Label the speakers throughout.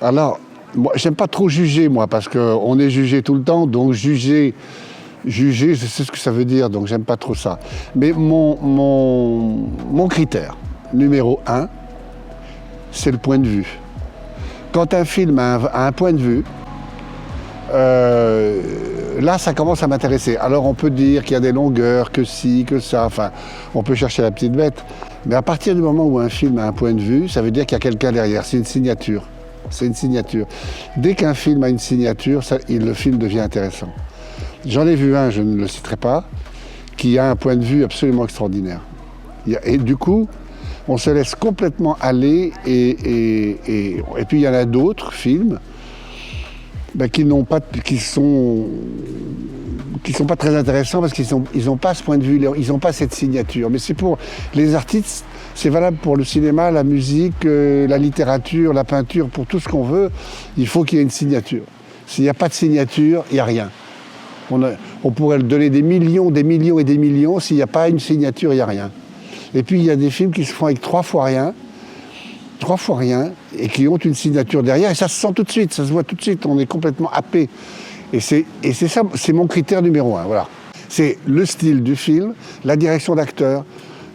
Speaker 1: Alors, moi, j'aime pas trop juger, moi, parce qu'on est jugé tout le temps, donc juger, je sais ce que ça veut dire, donc j'aime pas trop ça. Mais mon critère numéro 1, c'est le point de vue. Quand un film a un point de vue, là, ça commence à m'intéresser. Alors, on peut dire qu'il y a des longueurs, que ci, que ça, enfin, on peut chercher la petite bête. Mais à partir du moment où un film a un point de vue, ça veut dire qu'il y a quelqu'un derrière, c'est une signature. C'est une signature. Dès qu'un film a une signature, le film devient intéressant. J'en ai vu un, je ne le citerai pas, qui a un point de vue absolument extraordinaire. Et du coup, on se laisse complètement aller et puis il y en a d'autres films qui sont pas très intéressants parce qu'ils n'ont pas ce point de vue, ils n'ont pas cette signature. Mais c'est pour les artistes, c'est valable pour le cinéma, la musique, la littérature, la peinture, pour tout ce qu'on veut, il faut qu'il y ait une signature. S'il n'y a pas de signature, il n'y a rien. On pourrait donner des millions et des millions, s'il n'y a pas une signature, il n'y a rien. Et puis il y a des films qui se font avec 3 fois rien, et qui ont une signature derrière, et ça se sent tout de suite, ça se voit tout de suite, on est complètement happé. Et c'est ça, c'est mon critère numéro 1, voilà. C'est le style du film, la direction d'acteur,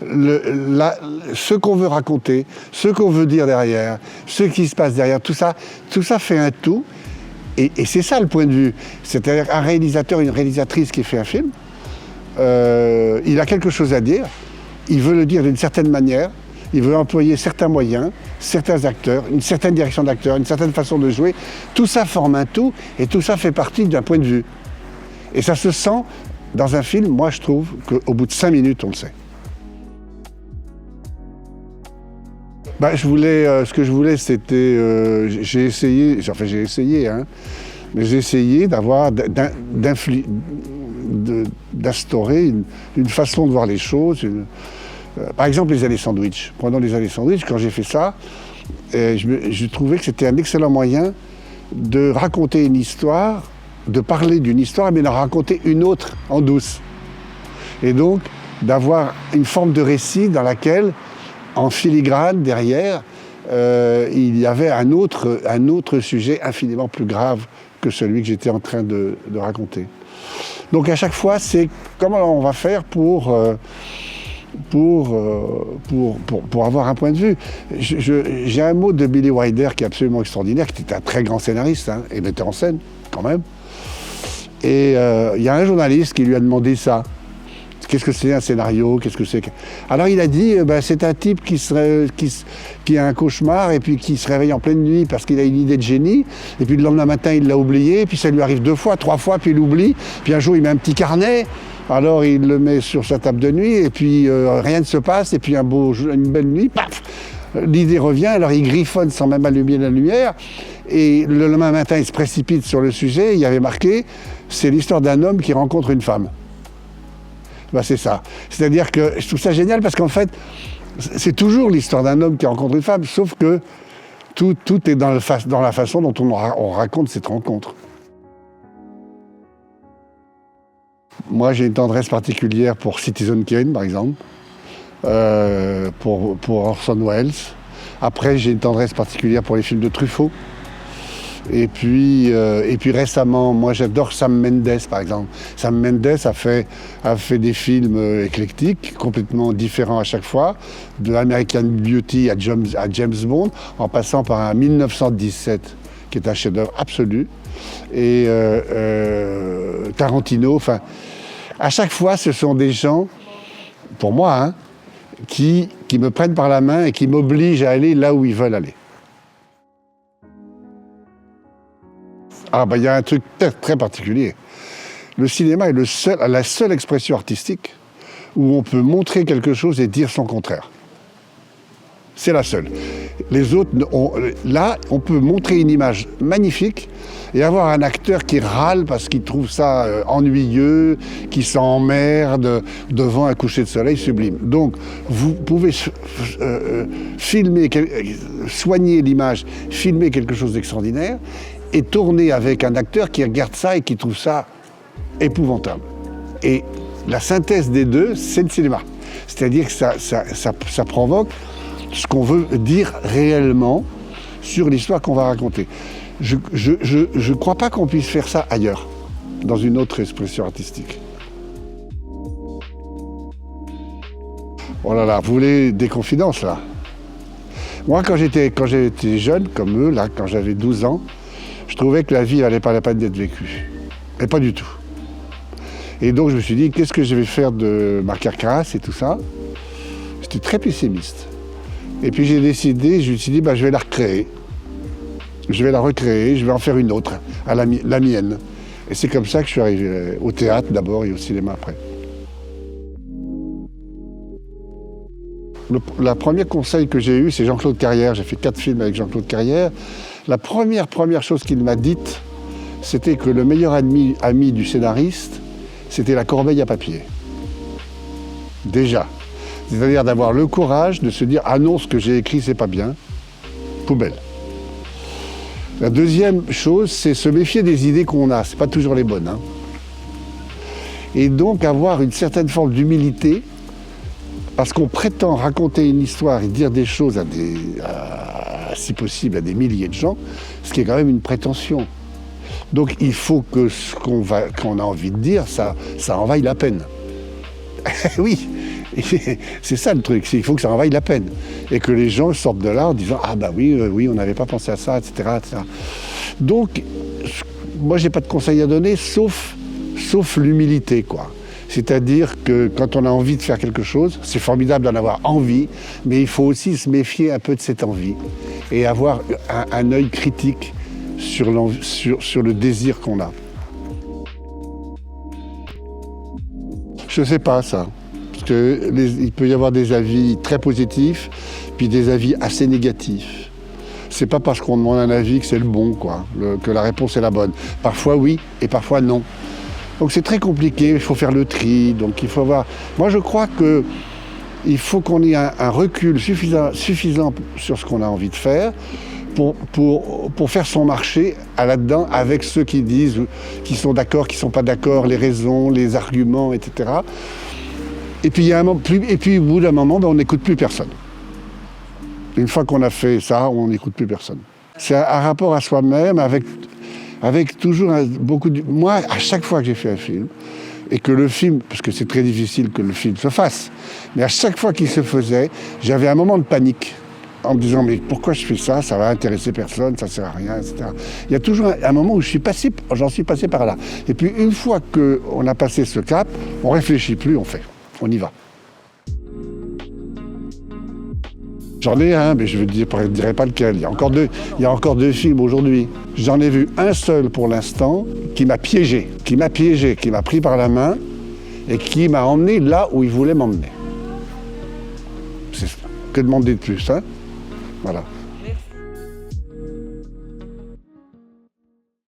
Speaker 1: ce qu'on veut raconter, ce qu'on veut dire derrière, ce qui se passe derrière, tout ça fait un tout. Et c'est ça le point de vue. C'est-à-dire un réalisateur, une réalisatrice qui fait un film, il a quelque chose à dire, il veut le dire d'une certaine manière, il veut employer certains moyens, certains acteurs, une certaine direction d'acteur, une certaine façon de jouer. Tout ça forme un tout et tout ça fait partie d'un point de vue. Et ça se sent dans un film, moi je trouve qu'au bout de 5 minutes, on le sait. Ce que je voulais, c'était, j'ai essayé, mais j'ai essayé d'instaurer une façon de voir les choses. Par exemple, les allées sandwich. Prenons les allées sandwich, quand j'ai fait ça, je trouvais que c'était un excellent moyen de raconter une histoire, de parler d'une histoire, mais d'en raconter une autre en douce. Et donc, d'avoir une forme de récit dans laquelle, en filigrane, derrière, il y avait un autre sujet infiniment plus grave que celui que j'étais en train de raconter. Donc à chaque fois, c'est comment on va faire pour avoir un point de vue. J'ai un mot de Billy Wilder qui est absolument extraordinaire, qui était un très grand scénariste et metteur en scène, quand même. Et il y a un journaliste qui lui a demandé ça. Qu'est-ce que c'est un scénario? Qu'est-ce que c'est? Alors il a dit, c'est un type qui a un cauchemar et puis qui se réveille en pleine nuit parce qu'il a une idée de génie. Et puis le lendemain matin, il l'a oublié. Puis ça lui arrive 2 fois, 3 fois, puis il oublie. Puis un jour, il met un petit carnet. Alors il le met sur sa table de nuit et puis rien ne se passe. Et puis une belle nuit, paf, l'idée revient. Alors il griffonne sans même allumer la lumière. Et le lendemain matin, il se précipite sur le sujet. Il y avait marqué, c'est l'histoire d'un homme qui rencontre une femme. C'est ça. C'est-à-dire que je trouve ça génial parce qu'en fait, c'est toujours l'histoire d'un homme qui rencontre une femme, sauf que tout est dans la façon dont on raconte cette rencontre. Moi, j'ai une tendresse particulière pour Citizen Kane, par exemple, pour Orson Welles. Après, j'ai une tendresse particulière pour les films de Truffaut. Et puis récemment, moi j'adore Sam Mendes par exemple. Sam Mendes a fait des films éclectiques, complètement différents à chaque fois, de American Beauty à James Bond, en passant par un 1917 qui est un chef-d'œuvre absolu, et Tarantino. Enfin, à chaque fois, ce sont des gens, pour moi, qui me prennent par la main et qui m'obligent à aller là où ils veulent aller. Il y a un truc très particulier. Le cinéma est la seule expression artistique où on peut montrer quelque chose et dire son contraire. C'est la seule. Les autres, là, on peut montrer une image magnifique et avoir un acteur qui râle parce qu'il trouve ça ennuyeux, qui s'emmerde devant un coucher de soleil sublime. Donc, vous pouvez soigner l'image, filmer quelque chose d'extraordinaire, et tourner avec un acteur qui regarde ça et qui trouve ça épouvantable. Et la synthèse des deux, c'est le cinéma. C'est-à-dire que ça provoque ce qu'on veut dire réellement, sur l'histoire qu'on va raconter. Je ne crois pas qu'on puisse faire ça ailleurs, dans une autre expression artistique. Oh là là, vous voulez des confidences là? Moi, quand j'étais jeune, comme eux, là, quand j'avais 12 ans, je trouvais que la vie n'allait pas la peine d'être vécue. Mais pas du tout. Et donc je me suis dit, qu'est-ce que je vais faire de ma carcasse et tout ça? J'étais très pessimiste. Et puis j'ai décidé, je me suis dit, bah, je vais la recréer. Je vais la recréer, je vais en faire une autre, à la mienne. Et c'est comme ça que je suis arrivé au théâtre d'abord et au cinéma après. Le premier conseil que j'ai eu, c'est Jean-Claude Carrière. J'ai fait 4 films avec Jean-Claude Carrière. La première chose qu'il m'a dite, c'était que le meilleur ami du scénariste, c'était la corbeille à papier. Déjà. C'est-à-dire d'avoir le courage de se dire « Ah non, ce que j'ai écrit, c'est pas bien. Poubelle ». La deuxième chose, c'est se méfier des idées qu'on a. C'est pas toujours les bonnes. Hein. Et donc avoir une certaine forme d'humilité, parce qu'on prétend raconter une histoire et dire des choses si possible, à des milliers de gens, ce qui est quand même une prétention. Donc il faut que ce qu'on a envie de dire, ça en vaille la peine. Oui, c'est ça le truc, il faut que ça en vaille la peine. Et que les gens sortent de là en disant « Ah bah oui, on n'avait pas pensé à ça, etc. etc. » Donc, moi j'ai pas de conseil à donner, sauf l'humilité, quoi. C'est-à-dire que quand on a envie de faire quelque chose, c'est formidable d'en avoir envie, mais il faut aussi se méfier un peu de cette envie et avoir un œil critique sur le désir qu'on a. Je ne sais pas ça, parce qu'il peut y avoir des avis très positifs, puis des avis assez négatifs. C'est pas parce qu'on demande un avis que c'est le bon, quoi, que la réponse est la bonne. Parfois oui, et parfois non. Donc c'est très compliqué, il faut faire le tri, donc il faut avoir... Moi je crois qu'il faut qu'on ait un recul suffisant sur ce qu'on a envie de faire pour faire son marché là-dedans avec ceux qui disent, qui sont d'accord, qui ne sont pas d'accord, les raisons, les arguments, etc. Et puis, au bout d'un moment, on n'écoute plus personne. Une fois qu'on a fait ça, on n'écoute plus personne. C'est un rapport à soi-même avec toujours beaucoup de... Moi, à chaque fois que j'ai fait un film, et que le film, parce que c'est très difficile que le film se fasse, mais à chaque fois qu'il se faisait, j'avais un moment de panique, en me disant, mais pourquoi je fais ça? Ça va intéresser personne, ça sert à rien, etc. Il y a toujours un moment où j'en suis passé par là. Et puis, une fois qu'on a passé ce cap, on ne réfléchit plus, on fait, on y va. J'en ai un, mais je ne dirai pas lequel. Il y a encore deux films aujourd'hui. J'en ai vu un seul pour l'instant qui m'a piégé, qui m'a pris par la main et qui m'a emmené là où il voulait m'emmener. Que demander de plus, hein? Voilà.